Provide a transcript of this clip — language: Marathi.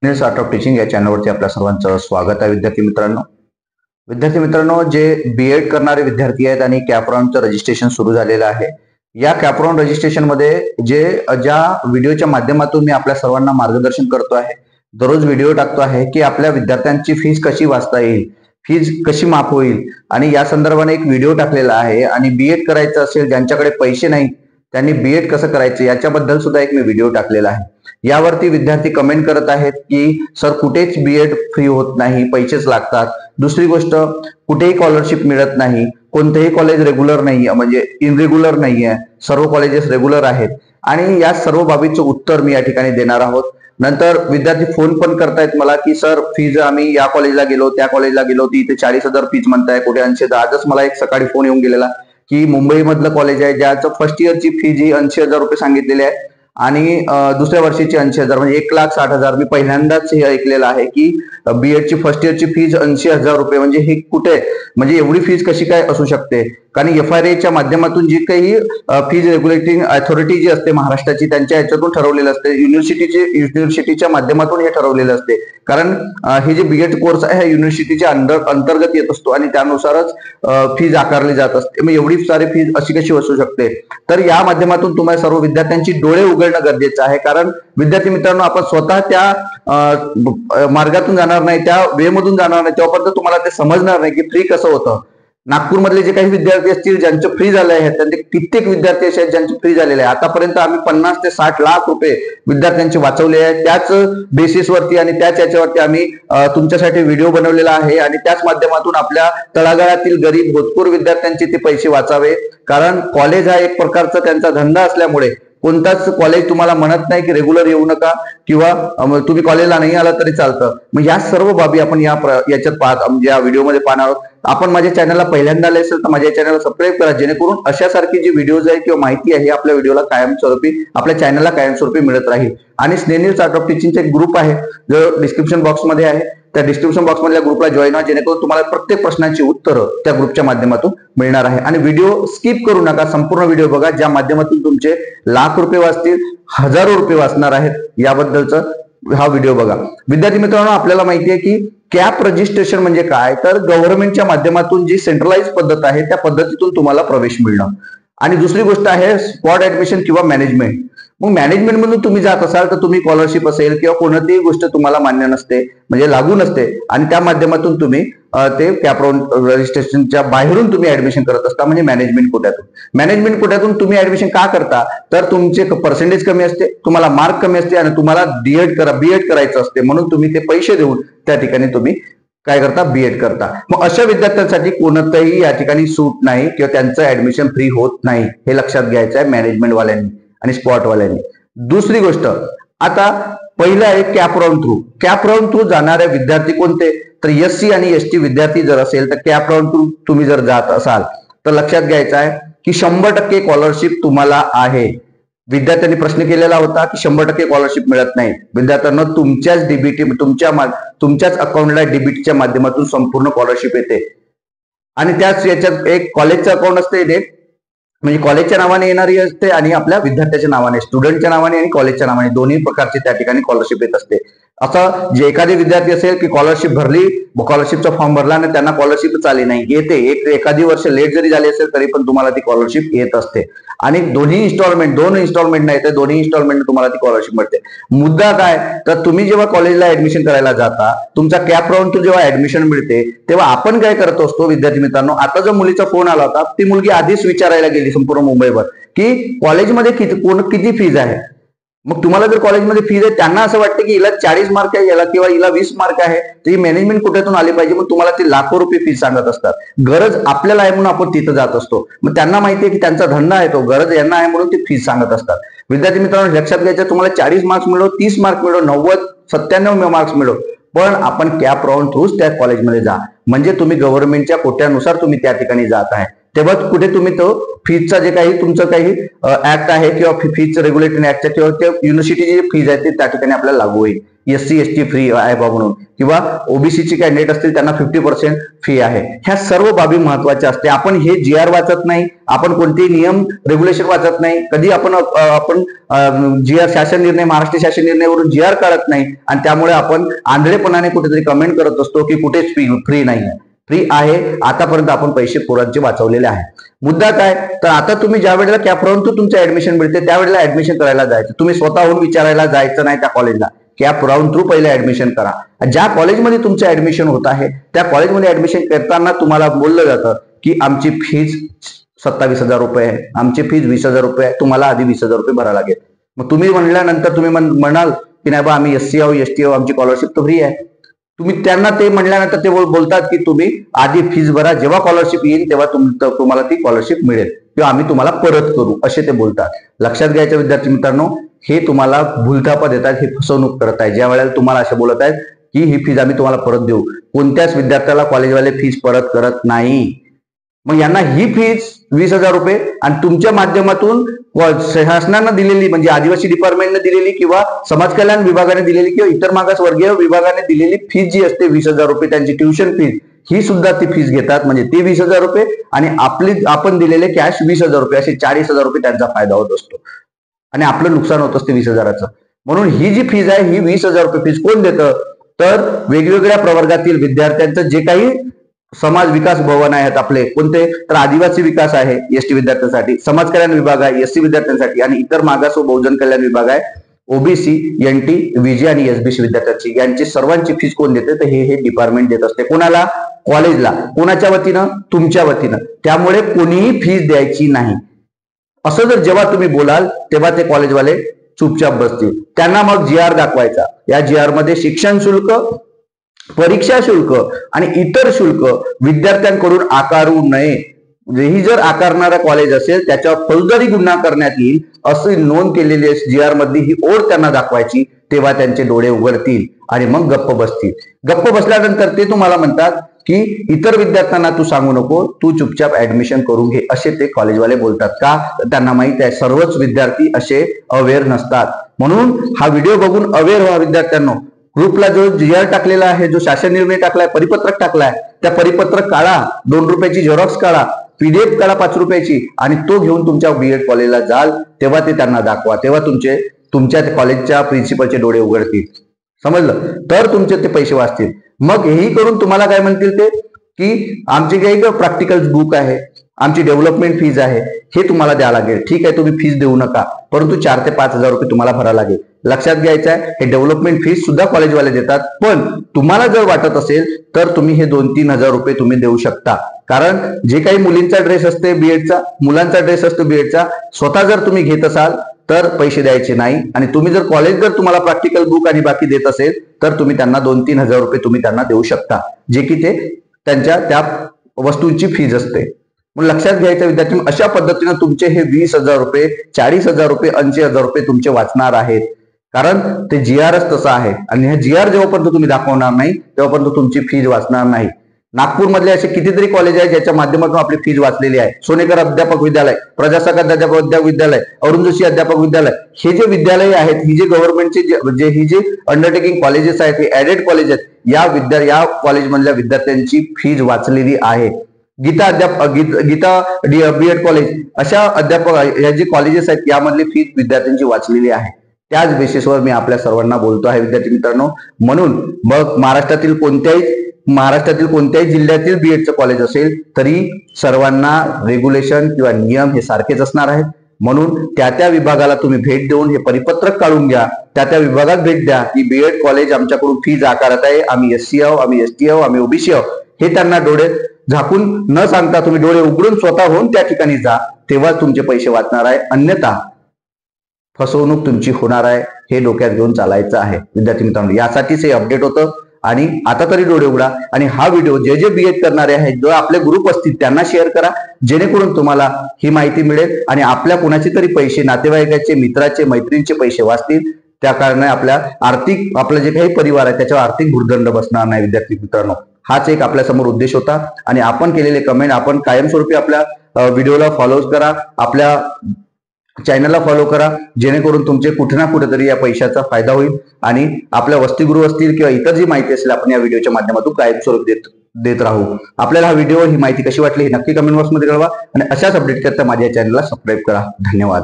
न्यूज आर्ट ऑफ टीचिंग या चॅनलवरती आपल्या सर्वांचं स्वागत आहे. विद्यार्थी मित्रांनो, जे बीएड करणारे विद्यार्थी आहेत आणि कॅपराऊंडचं रजिस्ट्रेशन सुरू झालेलं आहे. या कॅपराऊंड रजिस्ट्रेशन मध्ये ज्या व्हिडिओच्या माध्यमातून मी आपल्या सर्वांना मार्गदर्शन करतो आहे, दररोज व्हिडिओ टाकतो आहे की आपल्या विद्यार्थ्यांची फीस कशी वाचता येईल, फीस कशी माफ होईल, आणि या संदर्भाने एक व्हिडिओ टाकलेला आहे. आणि बीएड करायचं असेल, ज्यांच्याकडे पैसे नाही त्यांनी बीएड कसं करायचं याच्याबद्दल सुद्धा एक मी व्हिडिओ टाकलेला आहे. यावरती विद्यार्थी कमेंट करत आहेत की सर, कुठेच बीएड फ्री होत नाही, पैसेच लागतात. दुसरी गोष्ट, कुठेही स्कॉलरशिप मिळत नाही, कोणतेही कॉलेज रेग्युलर नाही, म्हणजे इनरेग्युलर नाहीये, सर्व कॉलेजेस रेग्युलर आहेत. आणि या सर्व बाबीचं उत्तर मी या ठिकाणी देणार आहोत. नंतर विद्यार्थी फोन पण करतायत मला की सर, फीज आम्ही या कॉलेजला गेलो, त्या कॉलेजला गेलो, ती इथे 40,000 फीज म्हणताय, कुठे 80,000. आजच मला एक सकाळी फोन येऊन गेलेला की मुंबई मधलं कॉलेज आहे ज्याचं फर्स्ट इयरची फीज ही 80,000 रुपये सांगितलेली आहे आणि दुसऱ्या वर्षीची 80,000, म्हणजे 1,60,000. मी पहिल्यांदाच हे ऐकलेलं आहे की बीएडची फर्स्ट इयरची फीज 80,000 रुपये. म्हणजे हे कुठे, म्हणजे एवढी फीज कशी काय असू शकते? कारण FRAच्या माध्यमातून जी काही फीज रेग्युलेटिंग अथॉरिटी जी असते महाराष्ट्राची, त्यांच्या याच्यातून ठरवलेलं असते. युनिव्हर्सिटीच्या माध्यमातून हे ठरवलेलं असते. कारण हे जे बीएड कोर्स आहे युनिव्हर्सिटीच्या अंतर्गत येत असतो आणि त्यानुसारच फीज आकारली जात असते. मग एवढी सारी फीज अशी कशी असू शकते? तर या माध्यमातून तुम्हाला सर्व विद्यार्थ्यांची डोळे उघडणं गरजेचं आहे. कारण विद्यार्थी मित्रांनो, आपण स्वतः त्या मार्गातून जाणार नाही, त्या वेमधून जाणार नाही, तेव्हापर्यंत तुम्हाला ते समजणार नाही की फ्री कसं होतं. नागपूरमधले जे काही विद्यार्थी असतील ज्यांचे फ्री झाले आहेत, त्यांचे कित्येक विद्यार्थी असे आहेत ज्यांचे फ्री झालेले आहे. आतापर्यंत आम्ही 50 ते 60 लाख रुपये विद्यार्थ्यांचे वाचवले आहेत. त्याच बेसिसवरती आणि त्याच याच्यावरती आम्ही तुमच्यासाठी व्हिडिओ बनवलेला आहे आणि त्याच माध्यमातून आपल्या तळागाळातील गरीब भोजपूर विद्यार्थ्यांचे ते पैसे वाचावे. कारण कॉलेज हा एक प्रकारचा त्यांचा धंदा असल्यामुळे कोणताच कॉलेज तुम्हाला म्हणत नाही की रेग्युलर येऊ नका किंवा तुम्ही कॉलेजला नाही आला तरी चालतं. मग या सर्व बाबी आपण याच्यात पाहत या व्हिडिओमध्ये पाहणार आहोत. आपण माझ्या चॅनलला पहिल्यांदा आले असेल तर माझ्या चॅनलला सबस्क्राईब करा, जेणेकरून अशासारखी जी व्हिडिओज आहे किंवा माहिती आहे आपल्या व्हिडिओला कायमस्वरूपी आपल्या चॅनलला कायमस्वरूपी मिळत राहील. आणि स्नेनिल्स आर्ट ऑफ टीचिंगचा एक ग्रुप आहे जो डिस्क्रिप्शन बॉक्समध्ये आहे. त्या डिस्क्रिप्शन बॉक्स मधल्या ग्रुपला जॉईन व्हा, जेणेकरून तुम्हाला प्रत्येक प्रश्नाची उत्तरं त्या ग्रुपच्या माध्यमातून मिळणार आहे. आणि व्हिडिओ स्किप करू नका, संपूर्ण व्हिडिओ बघा, ज्या माध्यमातून तुमचे लाख रुपये वाचतील, हजारो रुपये वाचणार आहेत, याबद्दलचं हा व्हिडिओ बघा. विद्यार्थी मित्रांनो, आपल्याला माहिती आहे की कॅप रजिस्ट्रेशन म्हणजे काय, तर गव्हर्नमेंटच्या माध्यमातून जी सेंट्रलाइज पद्धत आहे त्या पद्धतीतून तुम्हाला प्रवेश मिळणं. आणि दुसरी गोष्ट आहे स्पॉट ऍडमिशन किंवा मॅनेजमेंट. मग मॅनेजमेंट मधून तुम्ही जात असाल तर तुम्ही स्कॉलरशिप असेल किंवा कोणतीही गोष्ट तुम्हाला मान्य नसते, म्हणजे लागू नसते, आणि त्या माध्यमातून तुम्ही ते कॅपराऊंड रजिस्ट्रेशनच्या बाहेरून तुम्ही ऍडमिशन करत असता, म्हणजे मॅनेजमेंट कोट्यातून. मॅनेजमेंट कोट्यातून तुम्ही ऍडमिशन का करता, तर तुमचे पर्सेंटेज कमी असते, तुम्हाला मार्क कमी असते आणि तुम्हाला बीएड करायचं असते, म्हणून तुम्ही ते पैसे देऊन त्या ठिकाणी तुम्ही काय करता, बीएड करता. मग अशा विद्यार्थ्यांसाठी कोणतंही या ठिकाणी सूट नाही किंवा त्यांचं ऍडमिशन फ्री होत नाही, हे लक्षात घ्यायचं आहे मॅनेजमेंट वाल्यांनी आणि स्पॉट वाल्यांनी. दुसरी गोष्ट, आता पहिलं आहे कॅपराऊंड थ्रू जाणारे विद्यार्थी कोणते, तर SC आणि ST विद्यार्थी जर असेल तर कॅपराऊंड थ्रू तुम्ही जर जात असाल तर लक्षात घ्यायचं आहे की 100% स्कॉलरशिप तुम्हाला आहे. विद्यार्थ्यांनी प्रश्न केलेला होता की 100% स्कॉलरशिप मिळत नाही. विद्यार्थ्यांना तुमच्याच डीबीटी तुमच्याच अकाउंटला डीबीटीच्या माध्यमातून संपूर्ण स्कॉलरशिप येते. आणि त्याच याच्यात एक कॉलेजचं अकाउंट असते, म्हणजे कॉलेजच्या नावाने येणारी असते आणि आपल्या विद्यार्थ्याच्या नावाने, स्टुडंटच्या नावाने आणि कॉलेजच्या नावाने, दोन्ही प्रकारचे त्या ठिकाणी स्कॉलरशिप येत असते. असं जे एखादी विद्यार्थी असेल की स्कॉलरशिप भरली, स्कॉलरशिपचा फॉर्म भरला आणि त्यांना स्कॉलरशिप आली नाही, येते, एखादी वर्ष लेट जरी झाली असेल तरी पण तुम्हाला ती स्कॉलरशिप येत असते. आणि दोन इन्स्टॉलमेंट नाही तर दोन्ही इन्स्टॉलमेंट तुम्हाला ती स्कॉलरशिप मिळते. मुद्दा काय, तर तुम्ही जेव्हा कॉलेजला ऍडमिशन करायला जाता, तुमचा कॅपराऊंड थ्रू जेव्हा ऍडमिशन मिळते, तेव्हा आपण काय करत असतो विद्यार्थी मित्रांनो, आता जो मुलीचा फोन आला होता, ती मुलगी आधीच विचारायला गेली संपूर्ण मुंबईभर की कॉलेजमध्ये किती फीज आहे. मग तुम्हाला जर कॉलेजमध्ये फीज आहे, त्यांना असं वाटतं की हिला 40 मार्क आहे याला किंवा हिला 20 मार्क आहे, तर ही मॅनेजमेंट कोट्यातून आली पाहिजे, मग तुम्हाला ते लाखो रुपये फीज सांगत असतात. गरज आपल्याला आहे म्हणून आपण तिथं जात असतो. मग त्यांना माहिती आहे की त्यांचा धंदा आहे तो, गरज यांना आहे म्हणून ते फीज सांगत असतात. विद्यार्थी मित्रांनो, लक्षात घ्यायचं, तुम्हाला 40 मार्क्स मिळो, 30 मार्क मिळो, 90, 97 मार्क्स मिळो, पण आपण कॅपराऊंड थ्रूच त्या कॉलेजमध्ये जा, म्हणजे तुम्ही गव्हर्नमेंटच्या कोट्यानुसार तुम्ही त्या ठिकाणी जात आहे. तेव्हा कुठे तुम्ही तो फीजचा जे काही तुमचं काही ऍक्ट आहे किंवा फीज रेग्युलेटरी ऍक्ट किंवा त्या युनिव्हर्सिटीची जी फीज आहे ते त्या ठिकाणी आपल्याला लागू होईल. SC ST फ्री आहे बा म्हणून, किंवा ओबीसीची कॅन्डिडेट असतील त्यांना 50% फी आहे. ह्या सर्व बाबी महत्वाच्या असते. आपण हे GR वाचत नाही, आपण कोणतेही नियम रेग्युलेशन वाचत नाही, कधी आपण GR शासन निर्णय, महाराष्ट्र शासन निर्णयावरून GR काढत नाही, आणि त्यामुळे आपण आंधळेपणाने कुठेतरी कमेंट करत असतो की कुठेच फ्री नाही आहे. फ्री आहे. आतापर्यंत आपण पैसे पोरांचे वाचवलेले आहे. मुद्दा काय, तर आता तुम्ही ज्या वेळेला कॅपराऊंड तुमचं ऍडमिशन मिळते त्यावेळेला ऍडमिशन करायला जायचं. तुम्ही स्वतःहून विचारायला जायचं नाही त्या कॉलेजला. कॅप राऊंड थ्रू पहिले ऍडमिशन करा. ज्या कॉलेजमध्ये तुमचं ऍडमिशन होत आहे त्या कॉलेजमध्ये ऍडमिशन करताना तुम्हाला बोललं जातं की आमची फीज 27,000 रुपये आहे, आमची फीज 20,000 रुपये आहे, तुम्हाला आधी 20,000 रुपये भरावं लागेल. मग तुम्ही म्हणल्यानंतर तुम्ही म्हणाल की नाही बा आम्ही SC आहो ST आहो, आमची स्कॉलरशिप तर फ्री आहे. तुम्ही त्यांना ते म्हणल्यानंतर ते बोलतात की तुम्ही आधी फीज भरा, जेव्हा स्कॉलरशिप येईल तेव्हा तुम्हाला ती स्कॉलरशिप मिळेल किंवा आम्ही तुम्हाला परत करू, असे ते बोलतात. लक्षात घ्यायचं विद्यार्थी मित्रांनो, हे तुम्हाला भूलथापा देतात, हे फसवणूक करत आहे. ज्या वेळेला तुम्हाला असे बोलत आहेत की ही फीज आम्ही तुम्हाला परत देऊ, कोणत्याच विद्यार्थ्याला कॉलेजवाले फीज परत करत नाही. मग यांना ही फीज 20,000 रुपये आणि तुमच्या माध्यमातून शासनानं दिलेली, म्हणजे आदिवासी डिपार्टमेंटने दिलेली किंवा समाज कल्याण विभागाने दिलेली किंवा इतर मागासवर्गीय विभागाने दिलेली फीज जी असते 20,000 रुपये, त्यांची ट्युशन फीज, ही सुद्धा ती फीज घेतात. म्हणजे ते 20,000 रुपये आणि आपण दिलेले कॅश 20,000 रुपये, असे 40,000 रुपये त्यांचा फायदा होत असतो आणि आपलं नुकसान होत असते 20,000चं. म्हणून ही जी फीज आहे ही 20,000 रुपये फीज कोण देतं, तर वेगवेगळ्या प्रवर्गातील विद्यार्थ्यांचं जे काही समाज विकास भवन आहेत आपले, कोणते, तर आदिवासी विकास आहे ST विद्यार्थ्यांसाठी, समाज कल्याण विभाग आहे SC विद्यार्थ्यांसाठी, आणि इतर मागास व बहुजन कल्याण विभाग आहे OBC NT VG आणि SBC विद्यार्थ्यांची. यांची सर्वांची फीज कोण देते, तर हे डिपार्टमेंट देत असते. कोणाला, कॉलेजला. कोणाच्या वतीनं, तुमच्या वतीनं. त्यामुळे कोणीही फीज द्यायची नाही. असं जर जेव्हा तुम्ही बोलाल तेव्हा ते कॉलेजवाले चुपचाप बसतील. त्यांना मग GR दाखवायचा. या GR मध्ये शिक्षण शुल्क, परीक्षा शुल्क आणि इतर शुल्क विद्यार्थ्यांकडून आकारू नये. ही जर आकारणारा कॉलेज असेल त्याच्यावर फौजदारी गुन्हा करण्यात येईल अशी नोंद केलेली GR मध्ये ही ओढ त्यांना दाखवायची. तेव्हा त्यांचे डोळे उघडतील आणि मग गप्प बसतील. गप्प बसल्यानंतर ते तुम्हाला म्हणतात की इतर विद्यार्थ्यांना तू सांगू नको, तू चुपचाप ऍडमिशन करून घे, असे ते कॉलेजवाले बोलतात. का, त्यांना माहित आहे सर्वच विद्यार्थी असे अवेअर नसतात. म्हणून हा व्हिडिओ बघून अवेअर व्हा विद्यार्थ्यांनो. ग्रुपला जो GR टाकलेला आहे, जो शासन निर्णय टाकलाय, परिपत्रक टाकलाय, त्या परिपत्रक काढा, 2 रुपयाची झेरॉक्स काढा, PDF काढा 5 रुपयाची, आणि तो घेऊन तुमच्या BEd कॉलेजला जाल तेव्हा ते त्यांना दाखवा. तेव्हा तुमच्या कॉलेजच्या प्रिन्सिपलचे डोळे उघडतील. समजलं, तर तुमचे ते पैसे वाचतील. मग हेही करून तुम्हाला काय म्हणतील ते, की आमची काही प्रॅक्टिकल बुक आहे, आमची डेव्हलपमेंट फीज आहे, हे तुम्हाला द्यावं लागेल. ठीक आहे, तुम्ही फीज देऊ नका, परंतु 4 ते 5,000 रुपये तुम्हाला भरावं लागेल. लक्षात घ्यायचं आहे, हे डेव्हलपमेंट फीज सुद्धा कॉलेजवाले देतात. पण तुम्हाला जर वाटत असेल तर तुम्ही हे 2-3 हजार रुपये तुम्ही देऊ शकता. कारण जे काही मुलींचा ड्रेस असते BEdचा, मुलांचा ड्रेस असतो BEdचा, स्वतः जर तुम्ही घेत असाल तर पैसे द्यायचे नाही. आणि तुम्ही जर कॉलेज जर तुम्हाला प्रॅक्टिकल बुक आणि बाकी देत असेल तर तुम्ही त्यांना 2-3 हजार रुपये तुम्ही त्यांना देऊ शकता, जे की ते त्यांच्या त्या वस्तूंची फीज असते. मग लक्षात घ्यायचं विद्यार्थी, अशा पद्धतीने तुमचे हे 20,000 रुपये, 40,000 रुपये, 80,000 रुपये तुमचे वाचणार आहेत. कारण ते GRच तसं आहे. आणि हे GR जेव्हापर्यंत तुम्ही दाखवणार नाही तेव्हापर्यंत तुमची फीज वाचणार नाही. नागपूरमधले असे कितीतरी कॉलेज आहेत ज्याच्या माध्यमातून आपली फीज वाचलेली आहे. सोनेकर अध्यापक विद्यालय, प्रजासत्ताक अध्यापक विद्यालय, अरुण जोशी अध्यापक विद्यालय, हे जे विद्यालय आहेत, ही जे गव्हर्नमेंटचे ही जे अंडरटेकिंग कॉलेजेस आहेत, हे ऍडेड कॉलेज आहेत, या कॉलेजमधल्या विद्यार्थ्यांची फीज वाचलेली आहे. गीता BEd कॉलेज, अशा अध्यापक या जे कॉलेजेस आहेत यामधली फीज विद्यार्थ्यांची वाचलेली आहे. त्याच बेसिसवर मी आपल्या सर्वांना बोलतो आहे विद्यार्थी मित्रांनो. म्हणून मग महाराष्ट्रातील कोणत्याही जिल्ह्यातील BEdचं कॉलेज असेल तरी सर्वांना रेग्युलेशन किंवा नियम हे सारखेच असणार आहेत. म्हणून त्या विभागाला तुम्ही भेट देऊन हे परिपत्रक काढून घ्या. त्या विभागात भेट द्या की BEd कॉलेज आमच्याकडून फीज आकारत आहे, आम्ही SC आहो, आम्ही ST आहो, आम्ही OBC आहो, हे त्यांना डोळे झाकून न सांगता तुम्ही डोळे उघडून स्वतःहून त्या ठिकाणी जा. तेव्हा तुमचे पैसे वाचणार आहे, अन्यथा फसवणूक तुमची होणार आहे. हे डोक्यात घेऊन चालायचं आहे विद्यार्थी मित्रांनो. यासाठीच हे अपडेट होतं. आणि आता तरी डोळे उघडा आणि हा व्हिडिओ जे BEd करणारे आहेत, जो आपले ग्रुप असतील त्यांना शेअर करा, जेणेकरून तुम्हाला ही माहिती मिळेल आणि आपल्या कुणाचे तरी पैसे, नातेवाईकाचे, मित्राचे, मैत्रिणीचे पैसे वाचतील. त्या कारणाने आपलं जे काही परिवार आहे त्याच्यावर आर्थिक भुर्दंड बसणार नाही विद्यार्थी मित्रांनो. हाच एक आपल्या समोर उद्देश होता. आणि आपण केलेले कमेंट आपण कायमस्वरूपी आपल्या व्हिडिओला फॉलो करा, आपल्या चॅनलला फॉलो करा, जेणेकरून तुमचे कुठे ना कुठेतरी या पैशाचा फायदा होईल आणि आपल्या वसतिगृह असतील किंवा इतर जी माहिती असेल आपण या व्हिडिओच्या माध्यमातून कायमस्वरूपी देत राहू. आपल्याला हा व्हिडिओ, ही माहिती कशी वाटली हे नक्की कमेंट बॉक्समध्ये कळवा आणि अशाच अपडेट करता माझ्या चॅनलला सबस्क्राईब करा. धन्यवाद.